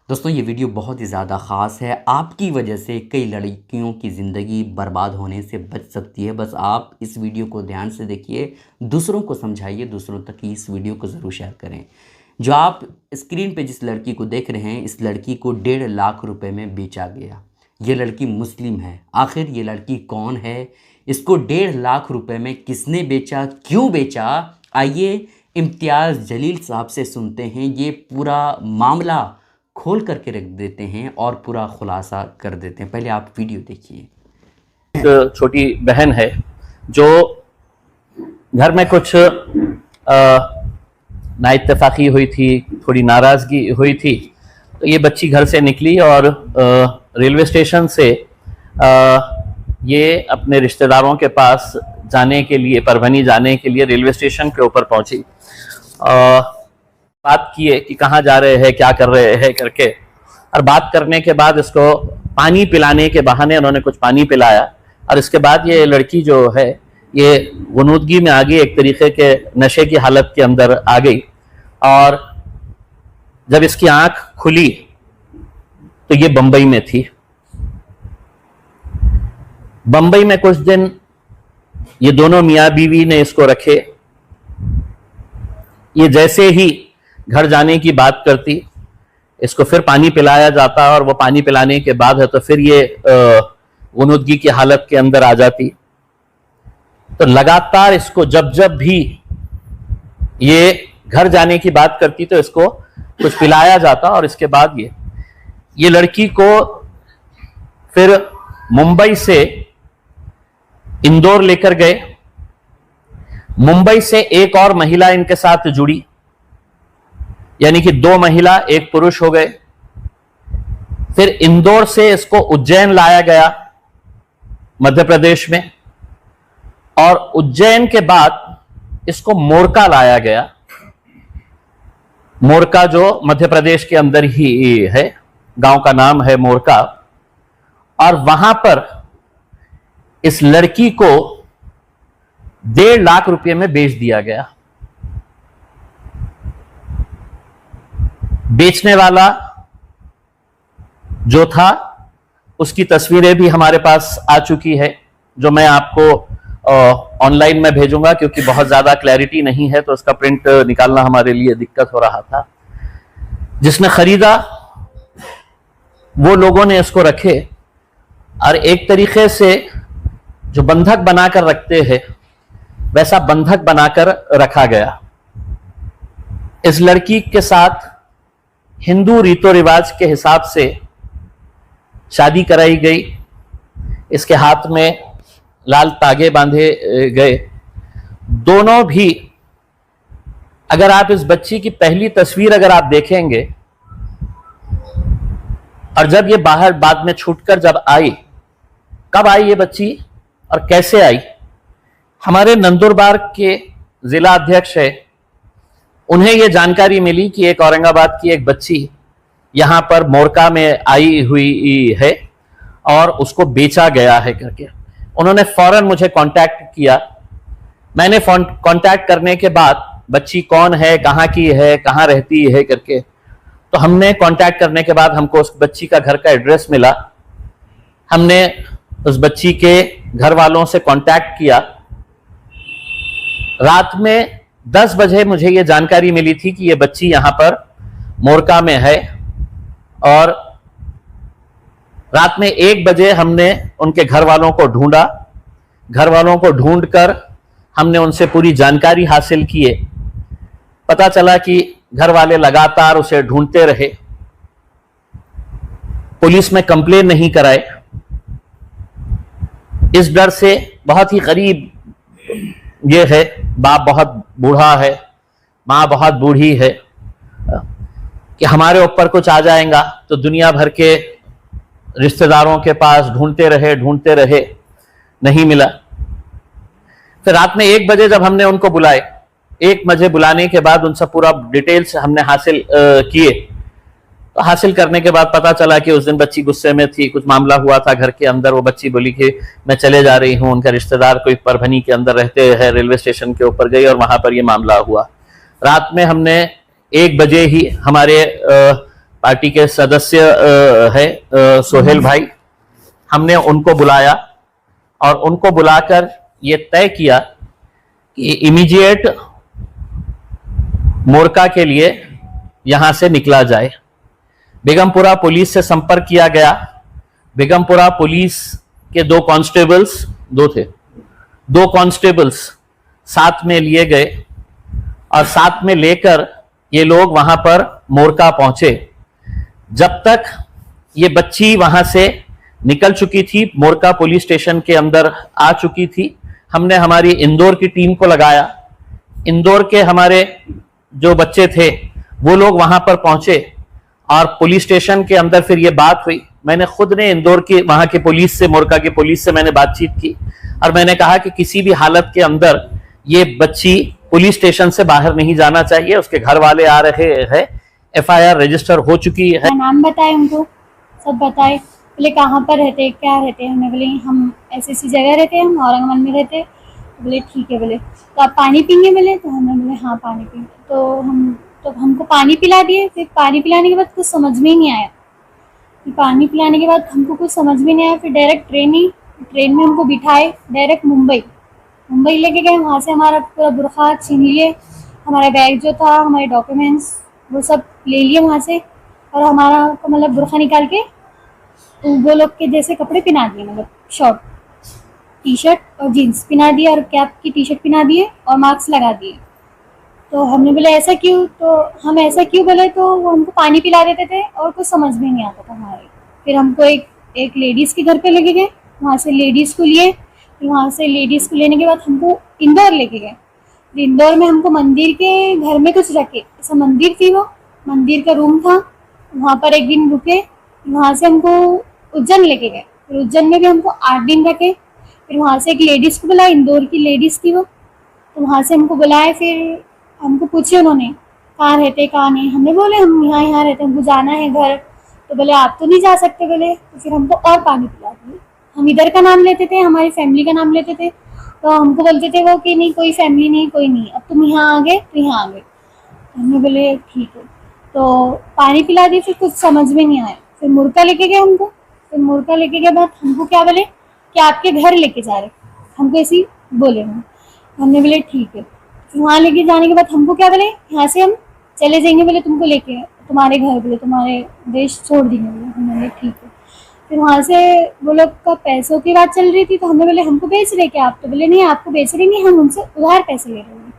दोस्तों ये वीडियो बहुत ही ज़्यादा ख़ास है। आपकी वजह से कई लड़कियों की ज़िंदगी बर्बाद होने से बच सकती है। बस आप इस वीडियो को ध्यान से देखिए, दूसरों को समझाइए, दूसरों तक इस वीडियो को ज़रूर शेयर करें। जो आप स्क्रीन पे जिस लड़की को देख रहे हैं, इस लड़की को 1.5 लाख रुपए में बेचा गया। ये लड़की मुस्लिम है। आखिर ये लड़की कौन है? इसको 1.5 लाख रुपए में किसने बेचा, क्यों बेचा? आइए इम्तियाज़ जलील साहब से सुनते हैं। ये पूरा मामला खोल करके रख देते हैं और पूरा खुलासा कर देते हैं। पहले आप वीडियो देखिए। एक छोटी बहन है जो घर में कुछ नाइत्तेफाकी हुई थी, थोड़ी नाराज़गी हुई थी, तो ये बच्ची घर से निकली और रेलवे स्टेशन से ये अपने रिश्तेदारों के पास जाने के लिए, परभनी जाने के लिए रेलवे स्टेशन के ऊपर पहुंची। बात किए कि कहाँ जा रहे हैं, क्या कर रहे हैं करके, और बात करने के बाद इसको पानी पिलाने के बहाने उन्होंने कुछ पानी पिलाया। और इसके बाद ये लड़की जो है ये गुनूदगी में आ गई, एक तरीके के नशे की हालत के अंदर आ गई। और जब इसकी आंख खुली तो ये बंबई में थी। बंबई में कुछ दिन ये दोनों मियाँ बीवी ने इसको रखे। ये जैसे ही घर जाने की बात करती, इसको फिर पानी पिलाया जाता, और वो पानी पिलाने के बाद है तो फिर ये गुनूदगी की हालत के अंदर आ जाती। तो लगातार इसको जब जब भी ये घर जाने की बात करती तो इसको कुछ पिलाया जाता। और इसके बाद ये लड़की को फिर मुंबई से इंदौर लेकर गए। मुंबई से एक और महिला इनके साथ जुड़ी, यानी कि 2 महिला 1 पुरुष हो गए। फिर इंदौर से इसको उज्जैन लाया गया, मध्य प्रदेश में, और उज्जैन के बाद इसको मोरका लाया गया। मोरका जो मध्य प्रदेश के अंदर ही है, गांव का नाम है मोरका। और वहां पर इस लड़की को 1.5 लाख रुपए में बेच दिया गया। बेचने वाला जो था उसकी तस्वीरें भी हमारे पास आ चुकी है, जो मैं आपको ऑनलाइन में भेजूंगा, क्योंकि बहुत ज्यादा क्लैरिटी नहीं है तो उसका प्रिंट निकालना हमारे लिए दिक्कत हो रहा था। जिसने खरीदा वो लोगों ने इसको रखे, और एक तरीके से जो बंधक बनाकर रखते हैं वैसा बंधक बनाकर रखा गया। इस लड़की के साथ हिंदू रीतो रिवाज के हिसाब से शादी कराई गई। इसके हाथ में लाल तागे बांधे गए। दोनों भी, अगर आप इस बच्ची की पहली तस्वीर अगर आप देखेंगे, और जब ये बाहर बाद में छूटकर जब आई, कब आई ये बच्ची और कैसे आई? हमारे नंदुरबार के जिला अध्यक्ष है, उन्हें यह जानकारी मिली कि एक औरंगाबाद की एक बच्ची यहां पर मोरका में आई हुई है और उसको बेचा गया है करके। उन्होंने फौरन मुझे कांटेक्ट किया। मैंने कांटेक्ट करने के बाद बच्ची कौन है, कहाँ की है, कहाँ रहती है करके, तो हमने कांटेक्ट करने के बाद हमको उस बच्ची का घर का एड्रेस मिला। हमने उस बच्ची के घर वालों से कांटेक्ट किया। रात में 10 बजे मुझे ये जानकारी मिली थी कि ये बच्ची यहां पर मोरका में है, और रात में 1 बजे हमने उनके घर वालों को ढूंढा। घर वालों को ढूंढकर हमने उनसे पूरी जानकारी हासिल किए। पता चला कि घर वाले लगातार उसे ढूंढते रहे, पुलिस में कंप्लेन नहीं कराए, इस डर से बहुत ही करीब ये है, बाप बहुत बूढ़ा है, माँ बहुत बूढ़ी है, कि हमारे ऊपर कुछ आ जाएगा। तो दुनिया भर के रिश्तेदारों के पास ढूंढते रहे, नहीं मिला। फिर रात में 1 बजे जब हमने उनको बुलाए, 1 बजे बुलाने के बाद उनसे पूरा डिटेल्स हमने हासिल किए। तो हासिल करने के बाद पता चला कि उस दिन बच्ची गुस्से में थी, कुछ मामला हुआ था घर के अंदर। वो बच्ची बोली कि मैं चले जा रही हूँ, उनका रिश्तेदार कोई परभनी के अंदर रहते हैं, रेलवे स्टेशन के ऊपर गई और वहां पर ये मामला हुआ। रात में हमने 1 बजे ही हमारे पार्टी के सदस्य है सोहेल भाई, हमने उनको बुलाया और उनको बुलाकर ये तय किया कि इमीडिएट मोरका के लिए यहां से निकला जाए। बेगमपुरा पुलिस से संपर्क किया गया। बेगमपुरा पुलिस के दो कांस्टेबल्स साथ में लिए गए और साथ में लेकर ये लोग वहां पर मोरका पहुंचे। जब तक ये बच्ची वहां से निकल चुकी थी, मोरका पुलिस स्टेशन के अंदर आ चुकी थी, हमने हमारी इंदौर की टीम को लगाया। इंदौर के हमारे जो बच्चे थे वो लोग वहां पर पहुंचे और पुलिस स्टेशन के अंदर फिर ये बात हुई। मैंने खुद ने इंदौर की वहां की पुलिस से, मोरका की पुलिस से मैंने बातचीत की और मैंने कहा कि किसी भी हालत के अंदर ये बच्ची पुलिस स्टेशन से बाहर नहीं जाना चाहिए। उसके घर वाले आ रहे हैं, एफआईआर रजिस्टर हो चुकी है। नाम बताए उनको, सब बताए। बोले कहाँ पर रहते, क्या रहते हैं? हमने बोले हम ऐसी जगह रहते हैं, हम औरंगाबाद में रहते हैं। बोले ठीक है। बोले तो आप पानी पीएंगे? बोले तो हमने बोले हाँ पानी पीएंगे। तो हमको पानी पिला दिए। फिर पानी पिलाने के बाद कुछ समझ में ही नहीं आया। पानी पिलाने के बाद हमको कुछ समझ में नहीं आया। फिर डायरेक्ट ट्रेन में हमको बिठाए, डायरेक्ट मुंबई लेके गए। वहाँ से हमारा पूरा बुरखा छीन लिए, हमारा बैग जो था, हमारे डॉक्यूमेंट्स वो सब ले लिए वहाँ से। और हमारा मतलब बुरखा निकाल के वो लोग के जैसे कपड़े पहना दिए, मतलब शॉर्ट टी शर्ट और जीन्स पहना दिए और कैप की टी शर्ट पहना दिए और मास्क लगा दिए। तो हमने बोले ऐसा क्यों? तो हम ऐसा क्यों बोले तो वो हमको पानी पिला देते थे और कुछ समझ में नहीं आता था हमारे। फिर हमको एक लेडीज़ के घर पे लेके गए, वहाँ से लेडीज़ को लिए। फिर वहाँ से लेडीज़ को लेने के बाद हमको इंदौर लेके गए। इंदौर में हमको मंदिर के घर में कुछ रखे, ऐसा मंदिर थी, वो मंदिर का रूम था, वहाँ पर एक दिन रुके। वहाँ से हमको उज्जैन लेके गए। फिर उज्जैन में भी हमको 8 दिन रखे। फिर वहाँ से एक लेडीज़ को बुलाया, इंदौर की लेडीज़ थी वो, तो वहाँ से हमको बुलाए। फिर हमको पूछे उन्होंने कहाँ रहते कहाँ नहीं। हमने बोले हम यहाँ रहते, हमको जाना है घर। तो बोले आप तो नहीं जा सकते। बोले तो फिर हमको और पानी पिला दिए। हम इधर का नाम लेते थे, हमारी फैमिली का नाम लेते थे, तो हमको बोलते थे वो कि नहीं कोई फैमिली नहीं, कोई नहीं, अब तुम यहाँ आ गए तो यहाँ आ गए। हमने बोले ठीक है। तो पानी पिला दी। फिर कुछ समझ में नहीं आया। फिर मुर्गा लेके गए हमको। फिर मुर्गा लेके गए बाद हमको क्या बोले कि आपके घर लेके जा रहे, हमको ऐसे बोले। हमने बोले ठीक है। फिर वहाँ लेके जाने के बाद हमको क्या बोले, यहाँ से हम चले जाएंगे, बोले तुमको लेके तुम्हारे घर, बोले तुम्हारे देश छोड़ देंगे। बोले हमने बोले ठीक है। फिर वहाँ से वो लोग का पैसों की बात चल रही थी, तो हमने बोले हमको बेच रहे क्या आप? तो बोले नहीं आपको बेच रहे नहीं, हम उनसे उधार पैसे ले रहे हैं।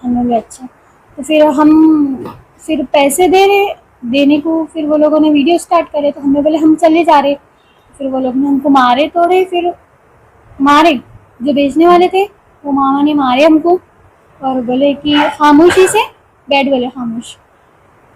हमने बोले अच्छा। तो फिर पैसे दे रहे, देने को फिर वो लोगों ने वीडियो स्टार्ट करे, तो हमने बोले हम चले जा रहे। फिर वो लोग ने हमको मारे तोड़े। फिर मारे जो बेचने वाले थे, वो मामा ने मारे हमको और बोले कि खामोशी से बैठ, बोले खामोश।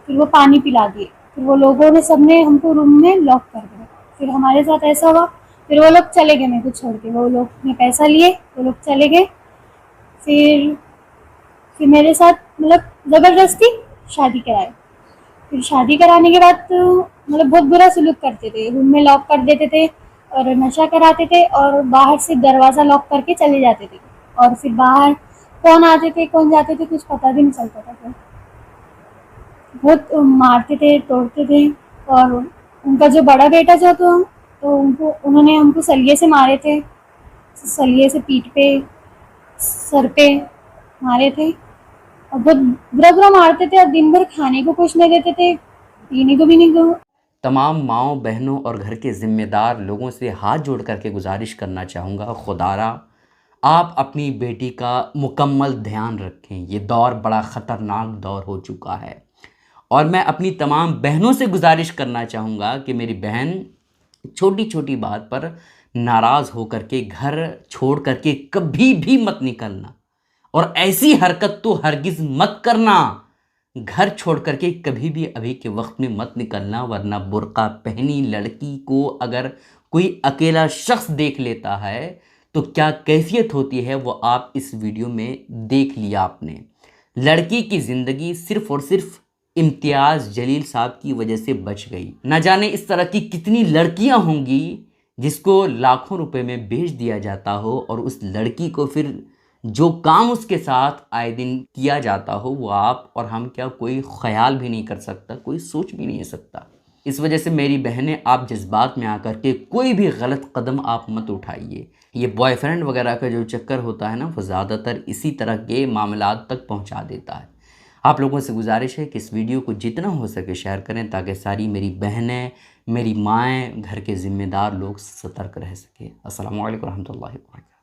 फिर वो पानी पिला दिए। फिर वो लोगों ने सबने हमको रूम में लॉक कर दिया। फिर हमारे साथ ऐसा हुआ। फिर वो लोग चले गए मेरे को छोड़ के, वो लोग ने पैसा लिए, वो लोग चले गए। फिर मेरे साथ मतलब ज़बरदस्ती शादी कराए। फिर शादी कराने के बाद तो मतलब बहुत बुरा सलूक करते थे, रूम में लॉक कर देते थे और नशा कराते थे और बाहर से दरवाज़ा लॉक करके चले जाते थे। और फिर बाहर कौन आते थे कौन जाते थे कुछ पता भी नहीं चलता था। फिर बहुत मारते थे, तोड़ते थे। और उनका जो बड़ा बेटा जो था, तो उन्होंने हमको सलिए से मारे थे, सलिए से पीठ पे, सर पे मारे थे और बहुत बुरा मारते थे। और दिन भर खाने को कुछ नहीं देते थे, पीने को भी नहीं दो। तमाम माँओं, बहनों और घर के ज़िम्मेदार लोगों से हाथ जोड़ करके गुजारिश करना चाहूँगा, खुदारा आप अपनी बेटी का मुकम्मल ध्यान रखें। ये दौर बड़ा ख़तरनाक दौर हो चुका है। और मैं अपनी तमाम बहनों से गुजारिश करना चाहूँगा कि मेरी बहन छोटी छोटी बात पर नाराज़ हो करके घर छोड़ करके कभी भी मत निकलना। और ऐसी हरकत तो हरगिज़ मत करना, घर छोड़ करके कभी भी अभी के वक्त में मत निकलना, वरना बुर्का पहनी लड़की को अगर कोई अकेला शख्स देख लेता है तो क्या कैफियत होती है वो आप इस वीडियो में देख लिया आपने। लड़की की ज़िंदगी सिर्फ़ और सिर्फ इम्तियाज़ जलील साहब की वजह से बच गई। न जाने इस तरह की कितनी लड़कियां होंगी जिसको लाखों रुपए में बेच दिया जाता हो और उस लड़की को फिर जो काम उसके साथ आए दिन किया जाता हो वो आप और हम क्या कोई ख्याल भी नहीं कर सकता, कोई सोच भी नहीं सकता। इस वजह से मेरी बहनें, आप जज्बात में आकर के कोई भी गलत कदम आप मत उठाइए। ये बॉयफ्रेंड वगैरह का जो चक्कर होता है ना, वो ज़्यादातर इसी तरह के मामलात तक पहुंचा देता है। आप लोगों से गुजारिश है कि इस वीडियो को जितना हो सके शेयर करें, ताकि सारी मेरी बहनें, मेरी माएँ, घर के ज़िम्मेदार लोग सतर्क रह सके। अस्सलामु अलैकुम रहमतुल्लाहि व बरकातहू।